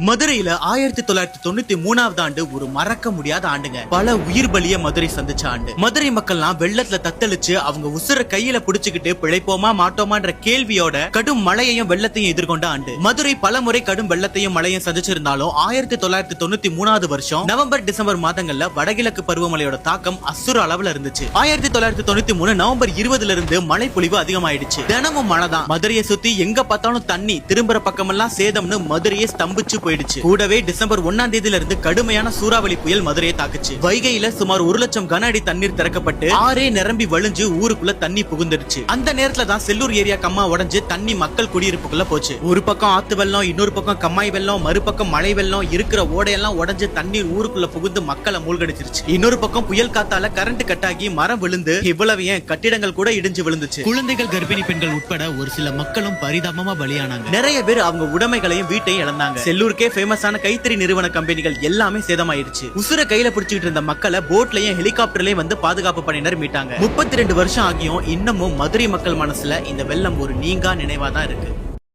மதுரையில 1993 ஆண்டு ஒரு மறக்க முடியாத ஆண்டுங்க. பல உயிர் பலிய மதுரை சந்திச்ச ஆண்டு. மதுரை மக்கள்லாம் வெள்ளத்துல தத்தளிச்சு அவங்க உசுர கையில புடிச்சுக்கிட்டு பிழைப்போமா மாட்டோமான்ற கேள்வியோட கடும் மழையையும் வெள்ளத்தையும் எதிர்கொண்ட ஆண்டு. மதுரை பல முறை கடும் வெள்ளத்தையும் மழையும் சந்திச்சிருந்தாலும் 1993 வருஷம் நவம்பர் டிசம்பர் மாதங்கள்ல வடகிழக்கு பருவமழையோட தாக்கம் அசுர அளவுல இருந்துச்சு. 1993 நவம்பர் 20 இருந்து மழை பொழிவு அதிகமாயிடுச்சு. தினமும் மழை தான். மதுரையை சுத்தி எங்க பார்த்தாலும் தண்ணி, திரும்புற பக்கமெல்லாம் சேதம்னு மதுரையை ஸ்தம்பிச்சு போயிடுச்சு. கூடவே டிசம்பர் 1 இருந்து கடுமையான சூறாவளி புயல் மதுரையை தாக்குச்சு. வைகையில சுமார் 1 லட்சம் கன அடி தண்ணீர் திறக்கப்பட்டு ஆறே நிரம்பி வழிஞ்சு ஊருக்குள்ள தண்ணி புகுந்துருச்சு. அந்த நேரத்துல தான் செல்லூர் ஏரியா கம்மா உடைஞ்சு தண்ணி மக்கள் குடியிருப்புக்குள்ள போச்சு. ஒரு பக்கம் ஆத்து வெள்ளம், இன்னொரு பக்கம் கம்மாய் வெள்ளம், மறுபக்கம் மழை வெள்ளம், இருக்கிற ஓடையெல்லாம் உடைஞ்சு தண்ணீர் ஊருக்குள்ள புகுந்து மக்களை மூழ்கடிச்சிருச்சு. இன்னொரு பக்கம் புயல் காத்தால கரண்ட் கட்டாகி மரம் விழுந்து இவ்வளவு ஏன் கட்டிடங்கள் கூட இடிஞ்சு விழுந்துச்சு. குழந்தைகள், கர்ப்பிணி பெண்கள் உட்பட ஒரு சில மக்களும் பரிதாபமா பலியானாங்க. நிறைய பேர் அவங்க உடைமைகளையும் வீட்டையும் இழந்தாங்க. செல்லூருக்கே ஃபேமஸான கைத்தறி நிறுவன கம்பெனிகள் எல்லாமே சேதமாயிருச்சு. உசுர கையில பிடிச்சிட்டு இருந்த மக்களை போட்லயும் ஹெலிகாப்டர்லயும் வந்து பாதுகாப்பு பணியினர் மீட்டாங்க. 32 வருஷம் ஆகியும் இன்னமும் மதுரை மக்கள் மனசுல இந்த வெள்ளம் ஒரு நீங்கா நினைவாதான் இருக்கு.